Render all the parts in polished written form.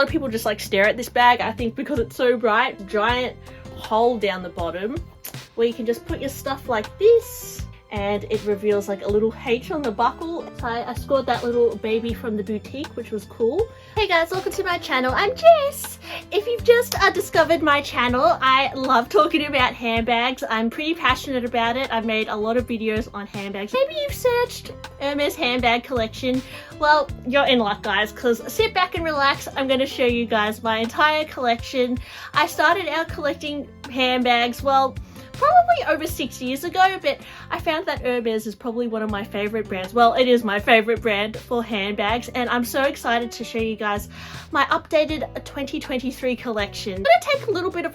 A lot of people just like stare at this bag, I think because it's so bright. Giant hole down the bottom where you can just put your stuff like this, and it reveals like a little H on the buckle. So I scored that little baby from the boutique, which was cool. Hey guys, welcome to my channel. I'm Jess. If you've just discovered my channel, I love talking about handbags. I'm pretty passionate about it. I've made a lot of videos on handbags. Maybe you've searched Hermes handbag collection. Well, you're in luck, guys, because sit back and relax. I'm going to show you guys my entire collection. I started out collecting handbags, well, probably over 6 years ago, but I found that Hermes is probably one of my favorite brands. Well, it is my favorite brand for handbags, and I'm so excited to show you guys my updated 2023 collection. I'm gonna take a little bit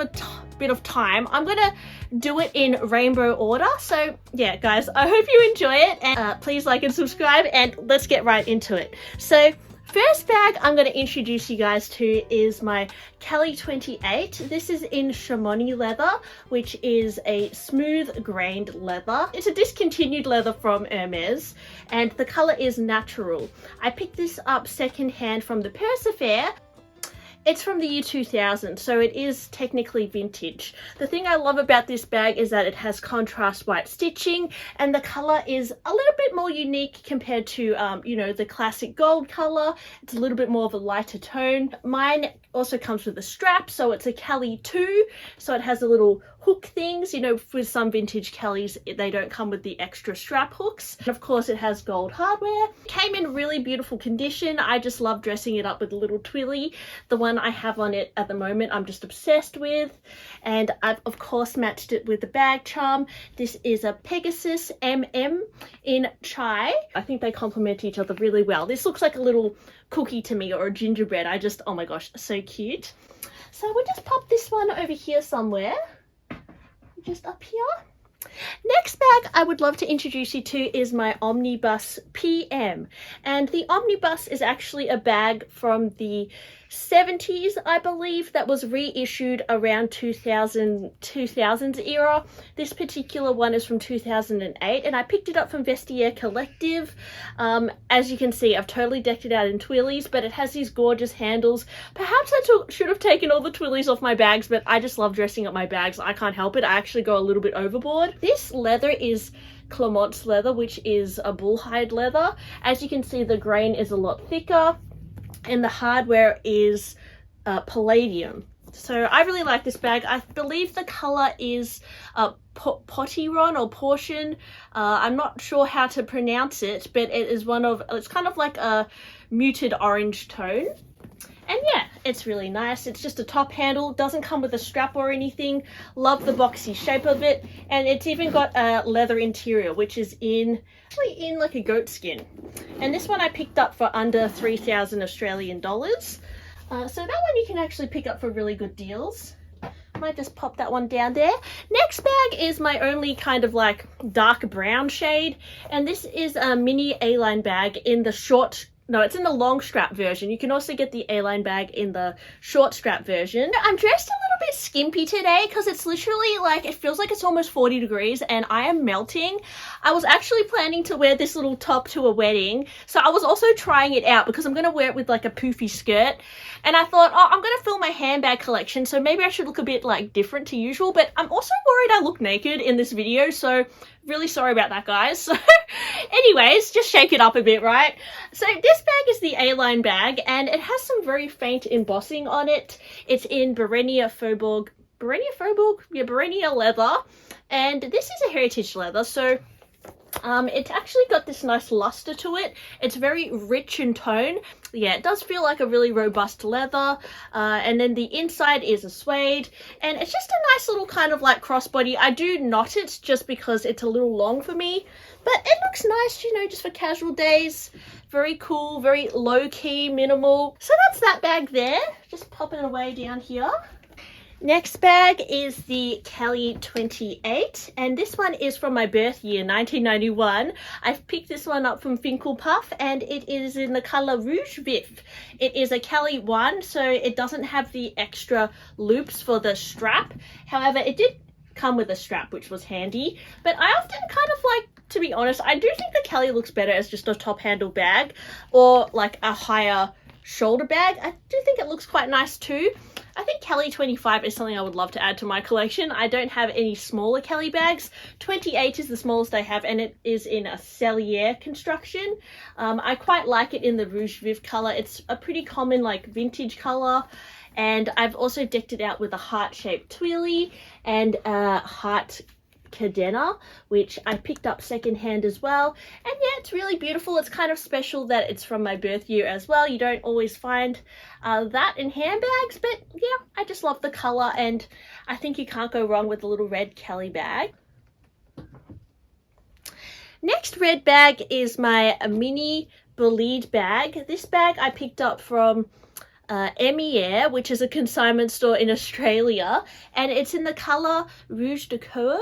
of time. I'm gonna do it in rainbow order. So yeah, guys, I hope you enjoy it, and please like and subscribe, and let's get right into it. So first bag I'm going to introduce you guys to is my Kelly 28. This is in chamois leather, which is a smooth grained leather. It's a discontinued leather from Hermes, and the color is natural. I picked this up secondhand from the Persefair. It's from the year 2000, so it is technically vintage. The thing I love about this bag is that it has contrast white stitching, and the color is a little bit more unique compared to, you know, the classic gold color. It's a little bit more of a lighter tone. Mine also comes with a strap, so it's a Kelly 2, so it has a little hook things. You know, with some vintage Kellys, they don't come with the extra strap hooks. And of course, it has gold hardware. It came in really beautiful condition. I just love dressing it up with a little twilly. The one I have on it at the moment, I'm just obsessed with. And I've, of course, matched it with the bag charm. This is a Pegasus MM in chai. I think they complement each other really well. This looks like a little cookie to me, or a gingerbread. I just, oh my gosh, so cute. So we'll just pop this one over here somewhere. Just up here. Next bag I would love to introduce you to is my Omnibus PM, and the Omnibus is actually a bag from the 70s, I believe, that was reissued around 2000s era. This particular one is from 2008, and I picked it up from Vestiaire Collective. As you can see, I've totally decked it out in twillies, but it has these gorgeous handles. Perhaps I should have taken all the twillies off my bags, but I just love dressing up my bags. I can't help it. I actually go a little bit overboard. This leather is Clermont's leather, which is a bullhide leather. As you can see, the grain is a lot thicker, and the hardware is palladium. So I really like this bag. I believe the color is potiron or portion. I'm not sure how to pronounce it, but it is it's kind of like a muted orange tone. And yeah, it's really nice. It's just a top handle, doesn't come with a strap or anything. Love the boxy shape of it, and it's even got a leather interior, which is actually in like a goat skin. And this one I picked up for under 3,000 Australian dollars. So that one you can actually pick up for really good deals. Might just pop that one down there. Next bag is my only kind of like dark brown shade, and this is a mini A-line bag in the it's in the long strap version. You can also get the A-line bag in the short strap version. I'm dressed a little bit skimpy today because it's literally like, it feels like it's almost 40 degrees and I am melting. I was actually planning to wear this little top to a wedding, so I was also trying it out because I'm going to wear it with like a poofy skirt. And I thought, oh, I'm going to film my handbag collection, so maybe I should look a bit like different to usual, but I'm also worried I look naked in this video, so really sorry about that, guys. So anyways, just shake it up a bit, right? So this bag is the A-line bag, and it has some very faint embossing on it. It's in Barenia leather, and this is a heritage leather, so it's actually got this nice luster to it. It's very rich in tone. Yeah, it does feel like a really robust leather. And then the inside is a suede, and it's just a nice little kind of like crossbody. I do knot it just because it's a little long for me, but it looks nice, you know, just for casual days. Very cool, very low-key, minimal. So that's that bag there. Just popping it away down here. Next bag is the Kelly 28, and this one is from my birth year, 1991. I've picked this one up from Finkel Puff, and it is in the color Rouge Vif. It is a Kelly 1, so it doesn't have the extra loops for the strap. However, it did come with a strap, which was handy, but I often kind of like, to be honest, I do think the Kelly looks better as just a top handle bag or like a higher shoulder bag. I do think it looks quite nice too. I think Kelly 25 is something I would love to add to my collection. I don't have any smaller Kelly bags. 28 is the smallest I have, and it is in a Cellier construction. I quite like it in the Rouge Vive color. It's a pretty common like vintage color. And I've also decked it out with a heart-shaped twirly and a heart cadena, which I picked up secondhand as well. And yeah, it's really beautiful. It's kind of special that it's from my birth year as well. You don't always find that in handbags, but yeah, I just love the color, and I think you can't go wrong with a little red Kelly bag. Next red bag is my mini Bolide bag. This bag I picked up from Hermes, which is a consignment store in Australia, and it's in the color Rouge de Coeur,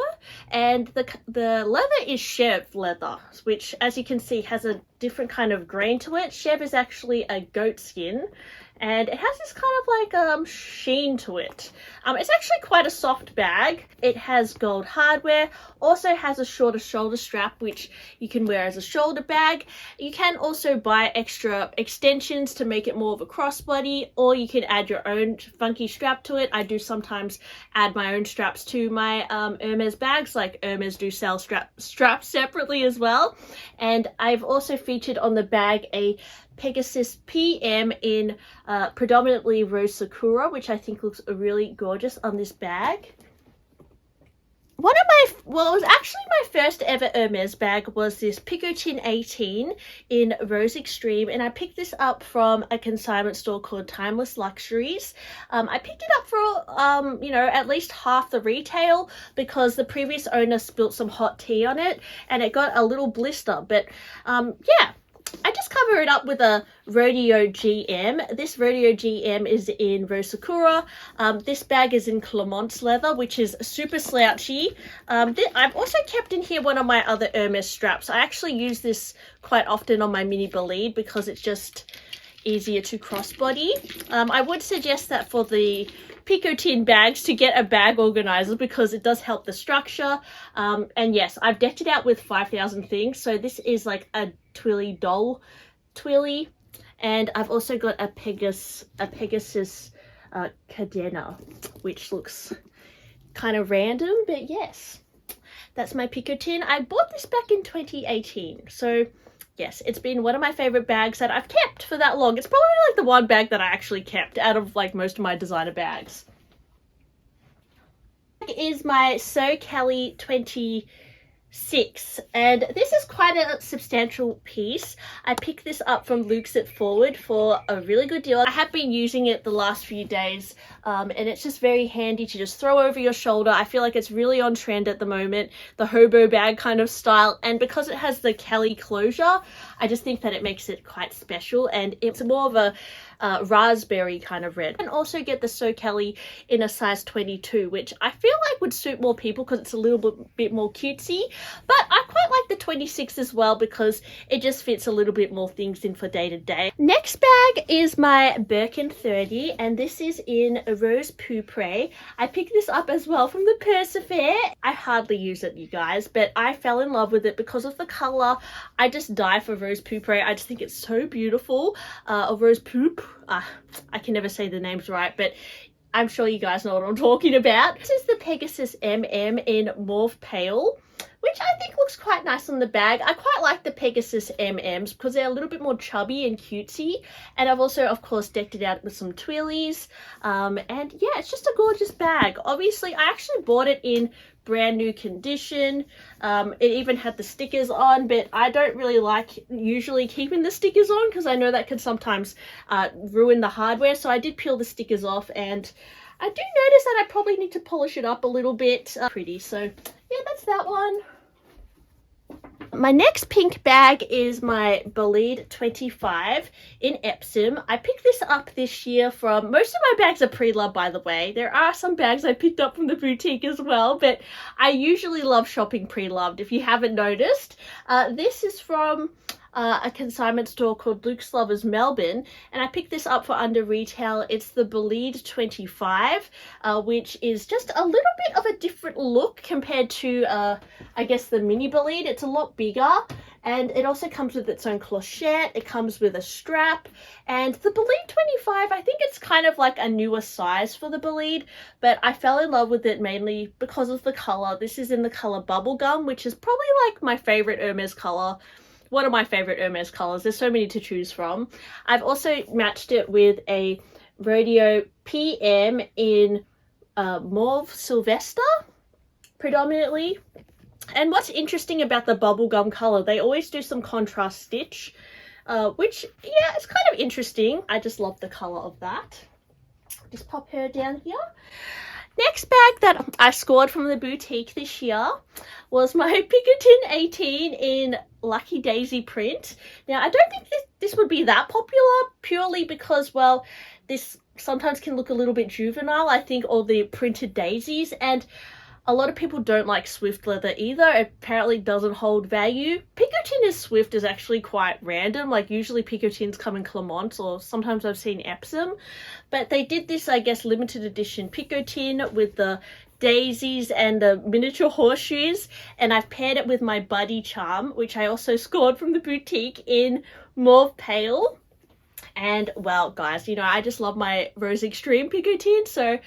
and the leather is Chev leather, which as you can see has a different kind of grain to it. Chev is actually a goat skin, and it has this kind of like sheen to it. It's actually quite a soft bag. It has gold hardware, also has a shorter shoulder strap which you can wear as a shoulder bag. You can also buy extra extensions to make it more of a crossbody, or you can add your own funky strap to it. I do sometimes add my own straps to my Hermes bags, like Hermes do sell straps separately as well. And I've also featured on the bag a Pegasus PM in predominantly Rose Sakura, which I think looks really gorgeous on this bag. One of my, well, it was actually my first ever Hermes bag was this Picotin 18 in Rose Extreme, and I picked this up from a consignment store called Timeless Luxuries. I picked it up for, you know, at least half the retail because the previous owner spilt some hot tea on it and it got a little blister, but yeah. I just cover it up with a Rodeo GM. This Rodeo GM is in Rose Sakura. This bag is in Clement's leather, which is super slouchy. I've also kept in here one of my other Hermes straps. I actually use this quite often on my mini Bolide because it's just easier to crossbody. I would suggest that for the Picotin bags to get a bag organizer because it does help the structure. And yes, I've decked it out with 5,000 things. So this is like a twilly doll twilly, and I've also got a Pegasus cadena, which looks kind of random, but yes, that's my Picotin. I bought this back in 2018, so yes, it's been one of my favorite bags that I've kept for that long. It's probably like the one bag that I actually kept out of like most of my designer bags. Is my So Kelly 26, and this is quite a substantial piece. I picked this up from Luke's It Forward for a really good deal. I have been using it the last few days, and it's just very handy to just throw over your shoulder. I feel like it's really on trend at the moment, the hobo bag kind of style, and because it has the Kelly closure, I just think that it makes it quite special, and it's more of a raspberry kind of red. And also get the So Kelly in a size 22, which I feel like would suit more people because it's a little bit more cutesy, but I quite like the 26 as well because it just fits a little bit more things in for day to day. Next bag is my Birkin 30, and this is in Rose Pourpre. I picked this up as well from the Purse Affair. I hardly use it, you guys, but I fell in love with it because of the color. I just die for Rose Pourpre. I just think it's so beautiful. Or Rose Poup. I can never say the names right, but I'm sure you guys know what I'm talking about. This is the Pegasus MM in Mauve Pale, which I think looks quite nice on the bag. I quite like the Pegasus MMs because they're a little bit more chubby and cutesy. And I've also, of course, decked it out with some twirlies. And yeah, it's just a gorgeous bag. Obviously, I actually bought it in brand new condition. It even had the stickers on, but I don't really like usually keeping the stickers on because I know that can sometimes ruin the hardware. So I did peel the stickers off, and I do notice that I probably need to polish it up a little bit. Pretty, so yeah, that's that one. My next pink bag is my Bolide 25 in Epsom. I picked this up this year from, most of my bags are pre-loved, by the way. There are some bags I picked up from the boutique as well, but I usually love shopping pre-loved if you haven't noticed. This is from a consignment store called Luke's Lovers Melbourne, and I picked this up for under retail. It's the Bolide 25, which is just a little bit of a different look compared to I guess the mini Bolide. It's a lot bigger, And it also comes with its own clochette, it comes with a strap, and the Bolide 25, I think it's kind of like a newer size for the Bolide, but I fell in love with it mainly because of the colour. This is in the colour Bubblegum, which is probably like my favourite Hermes colour. One of my favourite Hermes colours. There's so many to choose from. I've also matched it with a Rodeo PM in Mauve Sylvester, predominantly. And what's interesting about the bubblegum colour, they always do some contrast stitch, which, yeah, it's kind of interesting. I just love the colour of that. Just pop her down here. Next bag that I scored from the boutique this year was my Pinkerton 18 in Lucky Daisy print. Now, I don't think this would be that popular, purely because, well, this sometimes can look a little bit juvenile, I think, all the printed daisies, and a lot of people don't like Swift leather either. It apparently doesn't hold value. Pinkerton is Swift is actually quite random. Like, usually Pinkertons come in Clemence, or sometimes I've seen Epsom. But they did this, I guess, limited edition Pinkerton with the daisies and the miniature horseshoes. And I've paired it with my Buddy Charm, which I also scored from the boutique in Mauve Pale. And, well, guys, you know, I just love my Rose Extreme Pinkerton, so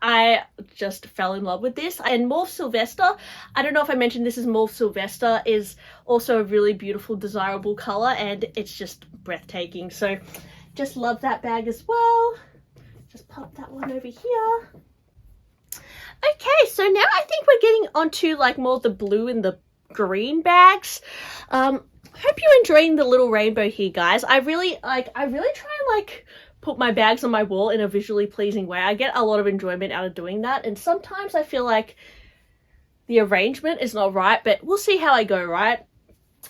I just fell in love with this. And Mauve Sylvester, I don't know if I mentioned this, is Mauve Sylvester, is also a really beautiful, desirable colour, and it's just breathtaking. So just love that bag as well. Just pop that one over here. Okay, so now I think we're getting onto like more of the blue and the green bags. Hope you're enjoying the little rainbow here, guys. I really try and like put my bags on my wall in a visually pleasing way. I get a lot of enjoyment out of doing that, and sometimes I feel like the arrangement is not right, but we'll see how I go, right?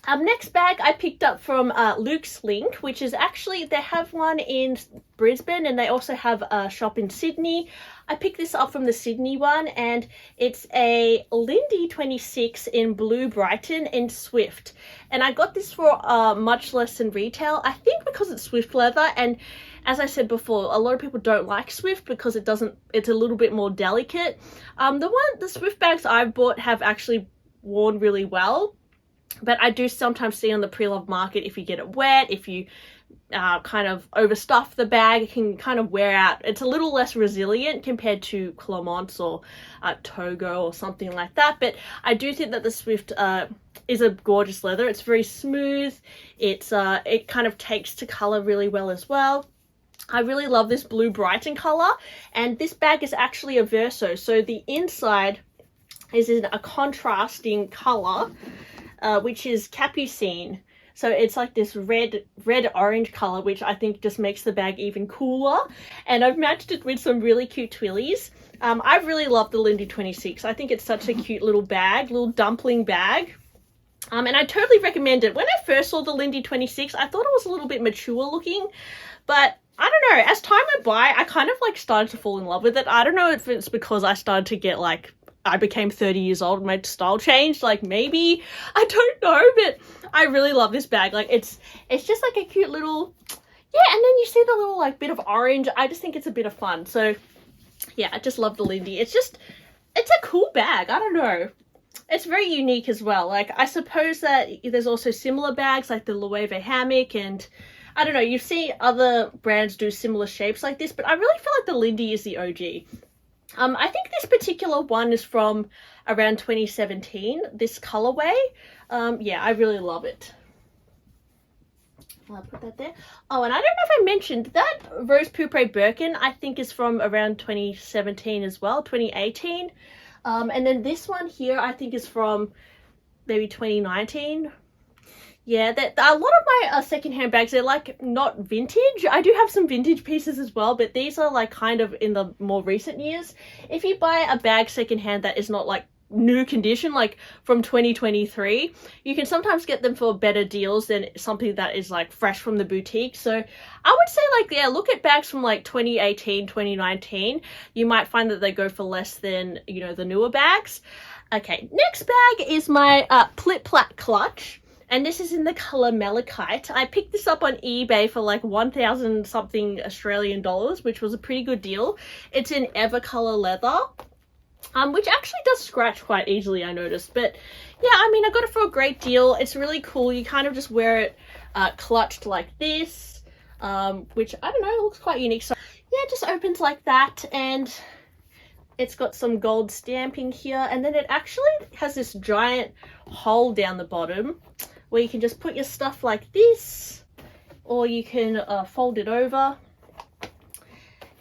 Next bag I picked up from Luke's Link, which is actually, they have one in Brisbane and they also have a shop in Sydney. I picked this up from the Sydney one, and it's a Lindy 26 in Blue Brighton in Swift. And I got this for much less than retail, I think because it's Swift leather, and as I said before, a lot of people don't like Swift because it's a little bit more delicate. The Swift bags I've bought have actually worn really well, but I do sometimes see on the pre-loved market, if you get it wet, if you kind of overstuff the bag, it can kind of wear out. It's a little less resilient compared to Clemence or Togo or something like that, but I do think that the Swift is a gorgeous leather. It's very smooth. It kind of takes to colour really well as well. I really love this Blue Brighton colour, and this bag is actually a verso, so the inside is in a contrasting colour, which is Capucine. So it's like this red-orange colour, which I think just makes the bag even cooler. And I've matched it with some really cute twillies. I really love the Lindy 26. I think it's such a cute little bag, little dumpling bag. And I totally recommend it. When I first saw the Lindy 26, I thought it was a little bit mature looking, but I don't know, as time went by, I kind of like started to fall in love with it. I don't know if it's because I started to get like, I became 30 years old and my style changed, like maybe, I don't know, but I really love this bag. Like it's just like a cute little, yeah, and then you see the little like bit of orange. I just think it's a bit of fun. So yeah, I just love the Lindy. It's a cool bag. I don't know. It's very unique as well. Like, I suppose that there's also similar bags like the Loewe hammock, and I don't know, you see other brands do similar shapes like this, but I really feel like the Lindy is the OG. I think this particular one is from around 2017, this colorway. Yeah, I really love it. I'll put that there. Oh, and I don't know if I mentioned that Rose Poupre Birkin, I think, is from around 2017 as well, 2018. And then this one here, I think, is from maybe 2019. Yeah, a lot of my secondhand bags, they're like not vintage. I do have some vintage pieces as well, but these are like kind of in the more recent years. If you buy a bag secondhand that is not like new condition, like from 2023, you can sometimes get them for better deals than something that is like fresh from the boutique. So I would say, like, yeah, look at bags from like 2018, 2019. You might find that they go for less than, you know, the newer bags. Okay, next bag is my Plit Plat clutch. And this is in the colour Malachite. I picked this up on eBay for like 1,000 something Australian dollars, which was a pretty good deal. It's in Evercolour leather, which actually does scratch quite easily, I noticed. But yeah, I mean, I got it for a great deal. It's really cool. You kind of just wear it clutched like this, which, I don't know, looks quite unique. So yeah, it just opens like that, and it's got some gold stamping here, and then it actually has this giant hole down the bottom where you can just put your stuff like this, or you can fold it over,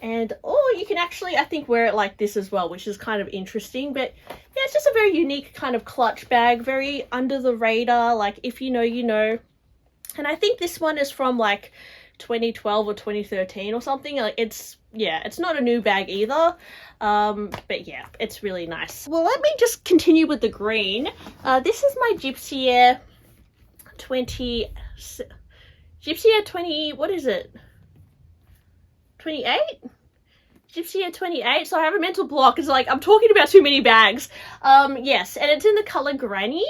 and or you can actually, I think, wear it like this as well, which is kind of interesting. But yeah, it's just a very unique kind of clutch bag, very under the radar, like if you know, you know. And I think this one is from like 2012 or 2013 or something. Like it's not a new bag either, but yeah, it's really nice. Well, let me just continue with the green. This is my Gypsy Air 20, what is it, 28? Gypsy Air 28. So I have a mental block. It's like I'm talking about too many bags. Yes, and it's in the color Granny.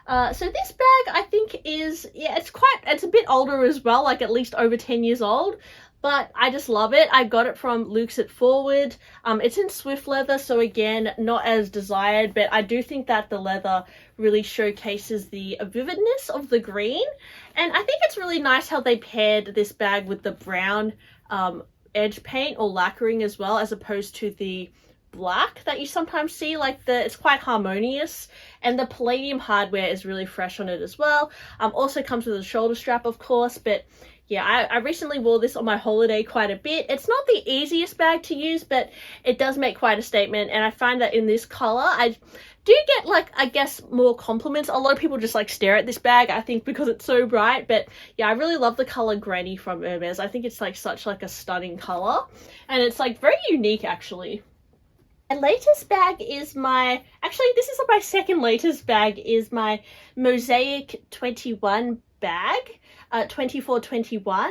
So this bag, I think, is, yeah, it's a bit older as well, like at least over 10 years old, but I just love it. I got it from Luke's at Forward. It's in Swift leather, so again, not as desired, but I do think that the leather really showcases the vividness of the green, and I think it's really nice how they paired this bag with the brown edge paint or lacquering as well, as opposed to the black that you sometimes see. Like it's quite harmonious, and the palladium hardware is really fresh on it as well. Also comes with a shoulder strap, of course, but yeah, I recently wore this on my holiday quite a bit. It's not the easiest bag to use, but it does make quite a statement, and I find that in this color I do get, like, I guess, more compliments. A lot of people just like stare at this bag, I think, because it's so bright. But yeah, I really love the color Granny from Hermes. I think it's like such like a stunning color, and it's like very unique actually. My latest bag is this is my second latest bag, is my Mosaic 21 bag, 2421.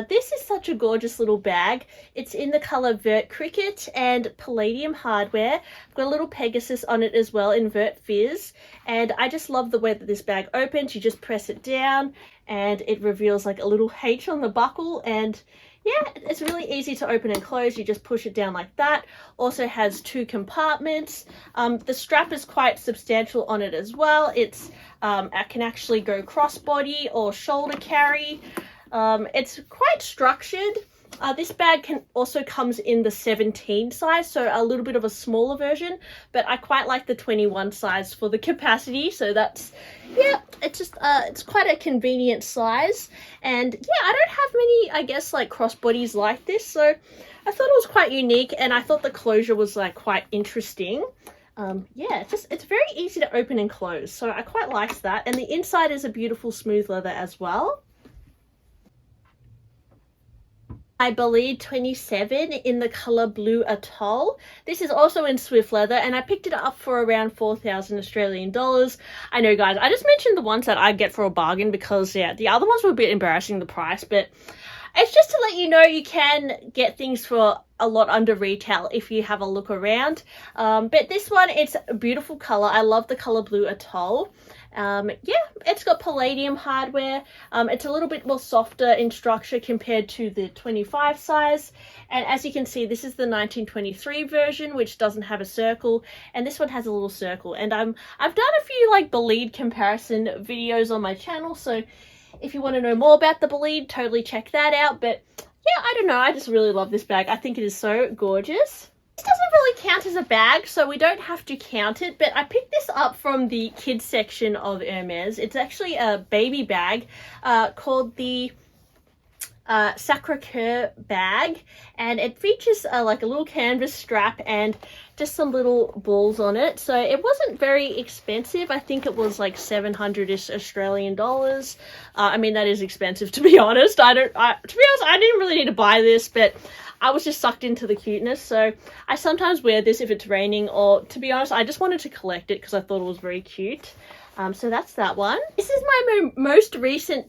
This is such a gorgeous little bag. It's in the color Vert Cricket and palladium hardware. I've got a little Pegasus on it as well in Vert Fizz, and I just love the way that this bag opens. You just press it down and it reveals like a little H on the buckle, and yeah, it's really easy to open and close. You just push it down like that. Also has 2 compartments. The strap is quite substantial on it as well. It can actually go crossbody or shoulder carry. It's quite structured. This bag also comes in the 17 size, so a little bit of a smaller version, but I quite like the 21 size for the capacity. So that's, yeah, it's just it's quite a convenient size. And yeah, I don't have many, I guess, like crossbodies like this, so I thought it was quite unique, and I thought the closure was like quite interesting. Yeah, it's very easy to open and close, so I quite liked that. And the inside is a beautiful smooth leather as well. I believe 27 in the color Blue Atoll. This is also in Swift leather, and I picked it up for around 4,000 Australian dollars. I know, guys, I just mentioned the ones that I get for a bargain because, yeah, the other ones were a bit embarrassing, the price, but it's just to let you know you can get things for a lot under retail if you have a look around. But this one, it's a beautiful color. I love the color Blue Atoll. Yeah, it's got palladium hardware. It's a little bit more softer in structure compared to the 25 size. And as you can see, this is the 1923 version, which doesn't have a circle, and this one has a little circle. And I've done a few like Bolide comparison videos on my channel, so if you want to know more about the Bolide, totally check that out. But yeah, I don't know, I just really love this bag. I think it is so gorgeous. This doesn't really count as a bag, so we don't have to count it, but I picked this up from the kids section of Hermes. It's actually a baby bag called the Sacre-Cœur bag, and it features like a little canvas strap and just some little balls on it. So it wasn't very expensive. I think it was like 700-ish Australian dollars. I mean, that is expensive, to be honest. To be honest, I didn't really need to buy this, but I was just sucked into the cuteness. So I sometimes wear this if it's raining, or to be honest, I just wanted to collect it because I thought it was very cute. So that's that one. This is my most recent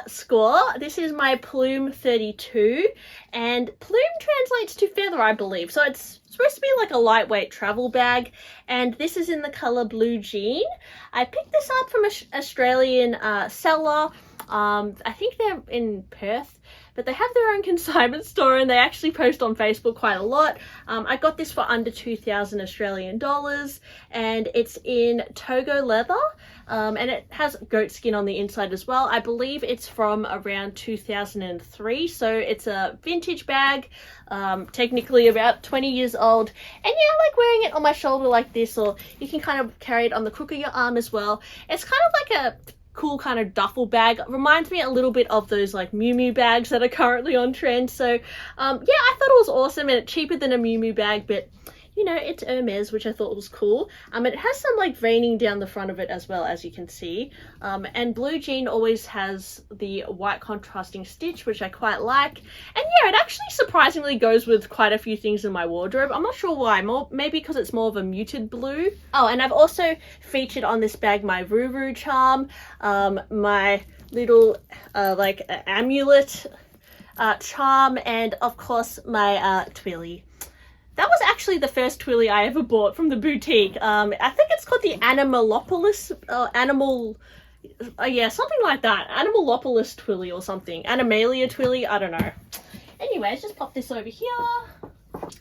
score. This is my Plume 32, and plume translates to feather, I believe, so it's supposed to be like a lightweight travel bag, and this is in the color Blue Jean. I picked this up from an Australian seller. I think they're in Perth, but they have their own consignment store and they actually post on Facebook quite a lot. I got this for under 2,000 Australian dollars, and it's in Togo leather, and it has goat skin on the inside as well. I believe it's from around 2003, so it's a vintage bag, technically about 20 years old. And yeah, I like wearing it on my shoulder like this, or you can kind of carry it on the crook of your arm as well. It's kind of like a cool kind of duffel bag. Reminds me a little bit of those like Miu Miu bags that are currently on trend. So yeah, I thought it was awesome, and it's cheaper than a Miu Miu bag, but you know, it's Hermes, which I thought was cool. It has some like veining down the front of it as well, as you can see. And blue jean always has the white contrasting stitch, which I quite like. And yeah, it actually surprisingly goes with quite a few things in my wardrobe. I'm not sure why, maybe because it's more of a muted blue. Oh, and I've also featured on this bag my Ruru charm, my little like amulet charm, and of course my twilly. That was actually the first twilly I ever bought from the boutique. I think it's called the Animalopolis, yeah, something like that. Animalopolis twilly or something. Animalia twilly, I don't know. Anyways, just pop this over here.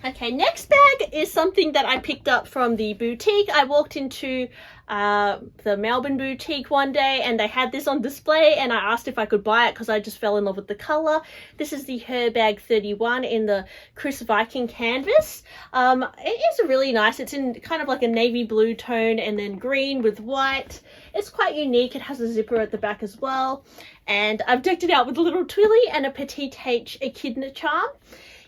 Okay, next bag is something that I picked up from the boutique. I walked into the Melbourne boutique one day and they had this on display, and I asked if I could buy it because I just fell in love with the colour. This is the Her Bag 31 in the Chris Viking canvas. It is really nice. It's in kind of like a navy blue tone and then green with white. It's quite unique. It has a zipper at the back as well. And I've decked it out with a little twilly and a Petite H echidna charm.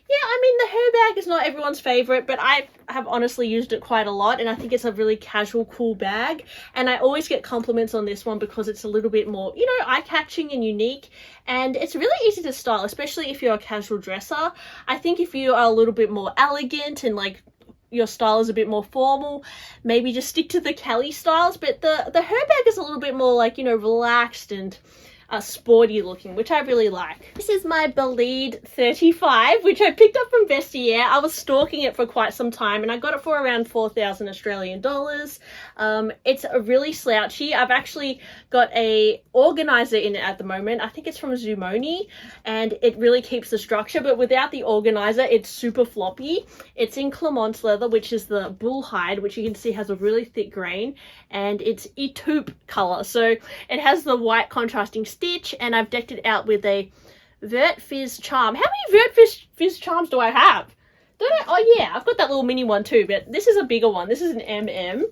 Yeah, I mean, the Her Bag is not everyone's favourite, but I have honestly used it quite a lot, and I think it's a really casual, cool bag. And I always get compliments on this one because it's a little bit more, you know, eye-catching and unique. And it's really easy to style, especially if you're a casual dresser. I think if you are a little bit more elegant and, like, your style is a bit more formal, maybe just stick to the Kelly styles. But the Her Bag is a little bit more, like, you know, relaxed and sporty looking, which I really like. This is my Belied 35, which I picked up from Vestiaire. I was stalking it for quite some time and I got it for around 4,000 Australian dollars. It's a really slouchy. I've actually got a organizer in it at the moment. I think it's from Zumoni, and it really keeps the structure, but without the organizer it's super floppy. It's in Clemence leather, which is the bull hide, which you can see has a really thick grain, and it's Etoupe color, so it has the white contrasting stitch. And I've decked it out with a Vert Fizz charm. How many Vert Fizz charms do I have? Don't I? Oh yeah, I've got that little mini one too, but this is a bigger one. This is an MM.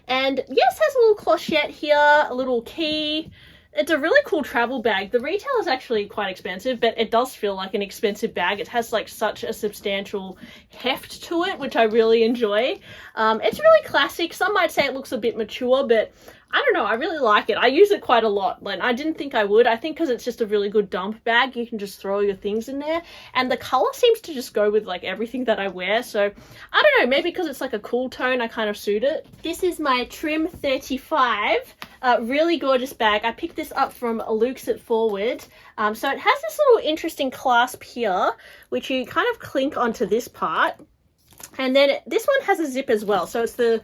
And yes, has a little clochette here, a little key. It's a really cool travel bag. The retail is actually quite expensive, but it does feel like an expensive bag. It has like such a substantial heft to it, which I really enjoy. It's really classic. Some might say it looks a bit mature, but I don't know, I really like it. I use it quite a lot. Like, I didn't think I would. I think because it's just a really good dump bag, you can just throw your things in there. And the colour seems to just go with like everything that I wear. So, I don't know, maybe because it's like a cool tone, I kind of suit it. This is my Trim 35. Really gorgeous bag. I picked this up from Luke's at Forward. So it has this little interesting clasp here, which you kind of clink onto this part. And then this one has a zip as well. So it's the...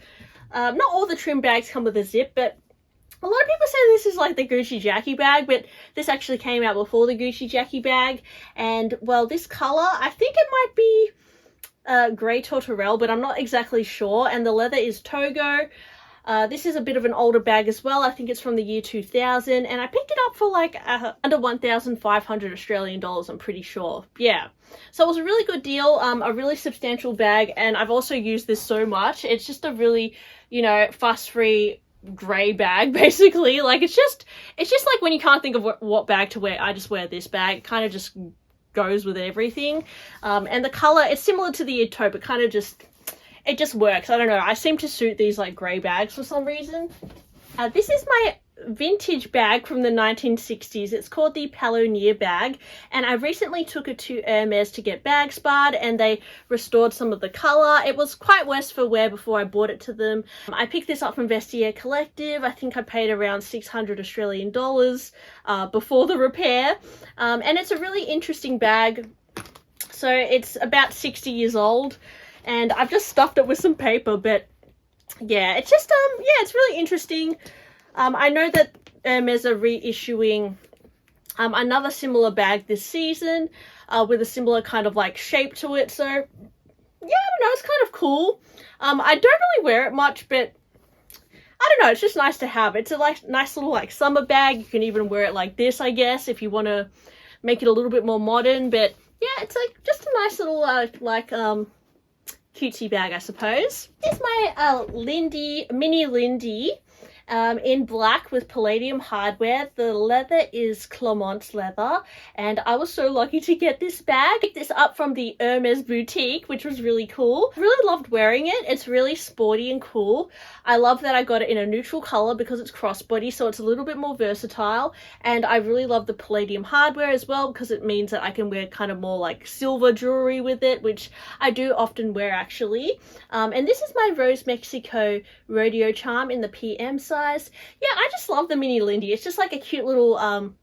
not all the trim bags come with a zip, but a lot of people say this is like the Gucci Jackie bag, but this actually came out before the Gucci Jackie bag. And, well, this colour, I think it might be grey tortorelle, but I'm not exactly sure. And the leather is Togo. This is a bit of an older bag as well. I think it's from the year 2000, and I picked it up for like under 1,500 Australian dollars, I'm pretty sure. Yeah. So it was a really good deal, a really substantial bag, and I've also used this so much. It's just a really, you know, fuss-free grey bag, basically. Like, it's just like when you can't think of what bag to wear, I just wear this bag. It kind of just goes with everything. And the colour, it's similar to the taupe, it kind of just... it just works. I don't know. I seem to suit these like grey bags for some reason. This is my vintage bag from the 1960s. It's called the Palonnier bag, and I recently took it to Hermes to get bag sparred, and they restored some of the colour. It was quite worse for wear before I bought it to them. I picked this up from Vestiaire Collective. I think I paid around 600 Australian dollars before the repair. And it's a really interesting bag. So it's about 60 years old. And I've just stuffed it with some paper, but yeah, it's just, yeah, it's really interesting. I know that Hermes are reissuing Another similar bag this season with a similar kind of like shape to it. So yeah, I don't know, it's kind of cool. I don't really wear it much, but I don't know, it's just nice to have. It's a like nice little like summer bag. You can even wear it like this, I guess, if you want to make it a little bit more modern. But yeah, it's like just a nice little cutesy bag, I suppose. Here's my mini Lindy in black with palladium hardware. The leather is Clermont's leather, and I was so lucky to get this bag. Picked this up from the Hermes boutique, which was really cool. Really loved wearing it. It's really sporty and cool. I love that I got it in a neutral color because it's crossbody, so it's a little bit more versatile. And I really love the palladium hardware as well because it means that I can wear kind of more like silver jewelry with it, which I do often wear actually. And this is my Rose Mexico rodeo charm in the PM size. Yeah, I just love the mini Lindy. It's just like a cute little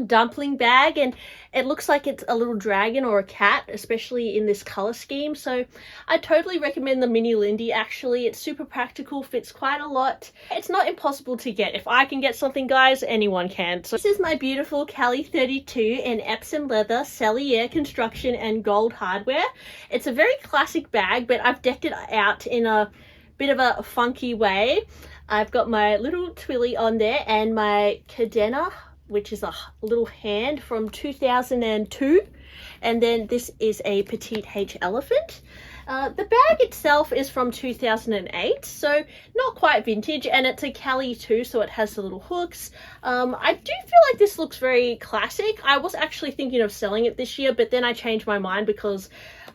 dumpling bag, and it looks like it's a little dragon or a cat, especially in this color scheme. So I totally recommend the mini Lindy. Actually, it's super practical, fits quite a lot. It's not impossible to get. If I can get something, guys, anyone can. So this is my beautiful Cali 32 in Epsom leather, Cellier construction and gold hardware. It's a very classic bag, but I've decked it out in a bit of a funky way. I've got my little twilly on there and my cadena, which is a little hand from 2002. And then this is a petite H elephant. The bag itself is from 2008, so not quite vintage, and it's a Cali too, so it has the little hooks. I do feel like this looks very classic. I was actually thinking of selling it this year, but then I changed my mind because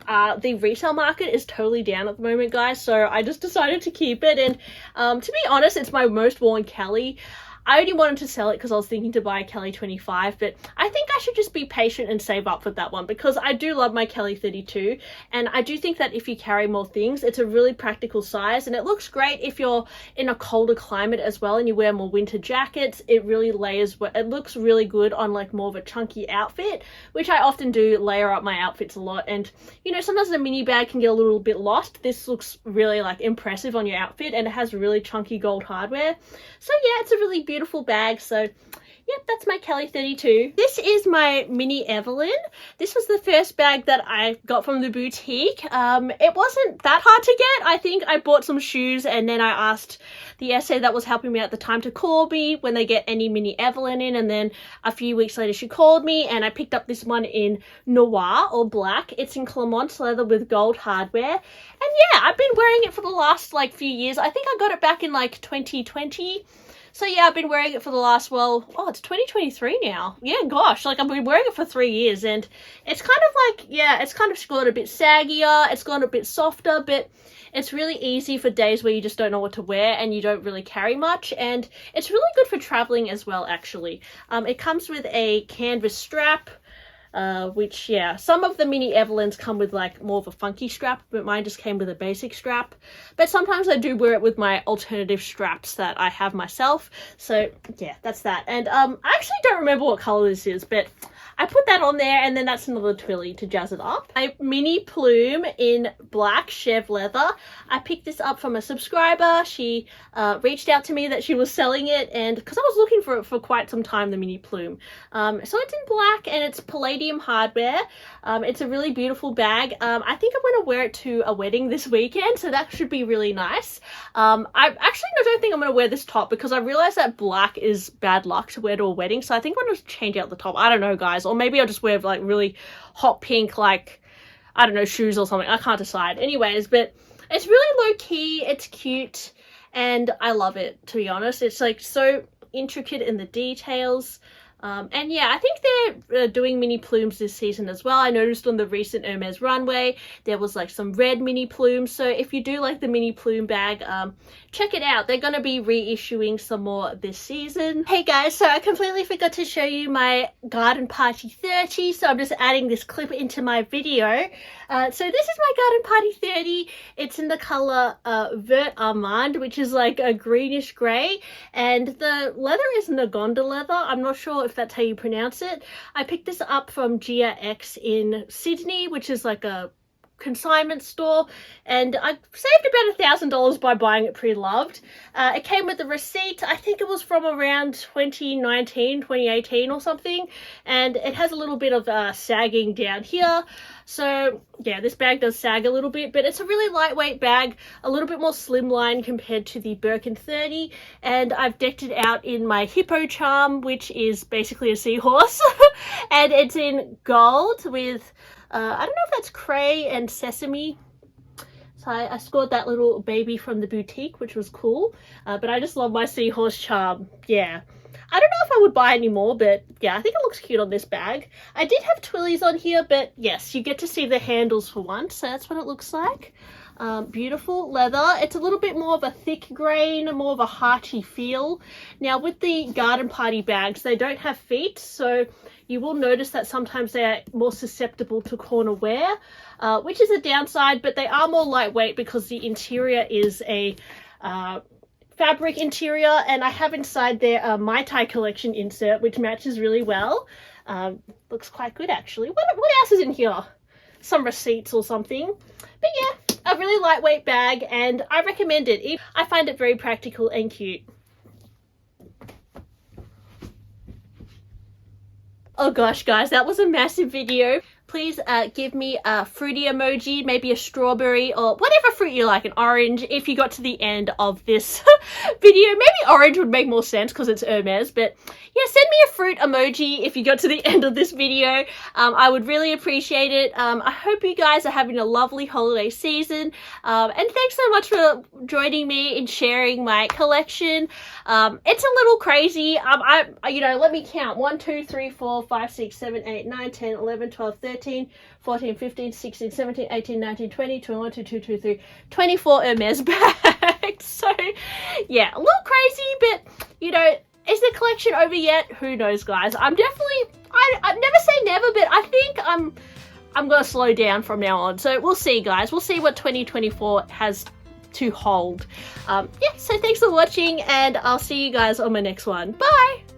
the retail market is totally down at the moment, guys, so I just decided to keep it. And to be honest, it's my most worn Cali. I only wanted to sell it because I was thinking to buy a Cali 25, but I think I should just be patient and save up for that one because I do love my Cali 32, and I do think that if you carry more things, it's a really practical size, and it looks great if you're in a colder climate as well and you wear more winter jackets. It really layers, it looks really good on like more of a chunky outfit, which I often do layer up my outfits a lot. And you know, sometimes the mini bag can get a little bit lost. This looks really like impressive on your outfit, and it has really chunky gold hardware. So yeah, it's a really beautiful bag. So yep, that's my Cali 32. This is my mini Evelyn. This was the first bag that I got from the boutique. It wasn't that hard to get. I think I bought some shoes and then I asked the essay that was helping me at the time to call me when they get any mini Evelyn in, and then a few weeks later she called me and I picked up this one in noir or black. It's in Clermont's leather with gold hardware, and yeah, I've been wearing it for the last like few years. I think I got it back in like 2020. So yeah, I've been wearing it for the last, well, oh, it's 2023 now. Yeah, gosh, like I've been wearing it for 3 years, and it's kind of like, yeah, it's kind of gotten a bit saggier, it's gotten a bit softer, but it's really easy for days where you just don't know what to wear and you don't really carry much, and it's really good for traveling as well, actually. It comes with a canvas strap, which, yeah, some of the mini Evelyns come with like more of a funky strap, but mine just came with a basic strap. But sometimes I do wear it with my alternative straps that I have myself. So yeah, that's that. And I actually don't remember what color this is, but I put that on there, and then that's another twilly to jazz it up. A mini plume in black chev leather. I picked this up from a subscriber. She reached out to me that she was selling it, and because I was looking for it for quite some time, the mini plume. So it's in black and it's palladium hardware. It's a really beautiful bag. I think I'm going to wear it to a wedding this weekend, so that should be really nice. I actually don't think I'm going to wear this top because I realized that black is bad luck to wear to a wedding, so I think I'm going to change out the top. I don't know, guys. Or maybe I'll just wear like really hot pink, like, I don't know, shoes or something. I can't decide. Anyways, but it's really low key. It's cute. And I love it, to be honest. It's like so intricate in the details. And yeah, I think they're doing mini plumes this season as well. I noticed on the recent Hermes runway, there was like some red mini plumes. So if you do like the mini plume bag, check it out. They're going to be reissuing some more this season. Hey guys, so I completely forgot to show you my garden party 30. So I'm just adding this clip into my video. So this is my garden party 30. It's in the color Vert Armand, which is like a greenish gray. And the leather is Nagonda leather. I'm not sure if that's how you pronounce it. I picked this up from Gia X in Sydney, which is like a consignment store, and I saved about $1,000 by buying it pre-loved. It came with a receipt. I think it was from around 2019, 2018 or something, and it has a little bit of sagging down here. So yeah, this bag does sag a little bit, but it's a really lightweight bag, a little bit more slimline compared to the Birkin 30, and I've decked it out in my hippo charm, which is basically a seahorse, and it's in gold with I don't know if that's cray and sesame. So I scored that little baby from the boutique, which was cool, but I just love my seahorse charm. Yeah, I don't know if I would buy any more, but yeah, I think it looks cute on this bag. I did have twillies on here, but yes, you get to see the handles for once, so that's what it looks like. Beautiful leather. It's a little bit more of a thick grain, more of a hearty feel. Now with the garden party bags, they don't have feet, so you will notice that sometimes they are more susceptible to corner wear, which is a downside, but they are more lightweight because the interior is a fabric interior, and I have inside there a Mai Tai collection insert, which matches really well. Looks quite good actually. What else is in here? Some receipts or something. But yeah, a really lightweight bag, and I recommend it. I find it very practical and cute. Oh gosh, guys, that was a massive video. Please give me a fruity emoji, maybe a strawberry or whatever fruit you like, an orange, if you got to the end of this video. Maybe orange would make more sense because it's Hermes, but yeah, send me a fruit emoji if you got to the end of this video. I would really appreciate it. I hope you guys are having a lovely holiday season, and thanks so much for joining me in sharing my collection. It's a little crazy. You know, let me count. 1, 2, 3, 4, 5, 6, 7, 8, 9, 10, 11, 12, 13, 14, 15, 16, 17, 18, 19, 20, 21, 22, 23, 24 Hermes bags. So yeah, a little crazy, but you know, is the collection over yet? Who knows, guys. I'm definitely, I never say never, but I think I'm gonna slow down from now on. So we'll see, guys. We'll see what 2024 has to hold. Yeah, so thanks for watching, and I'll see you guys on my next one. Bye.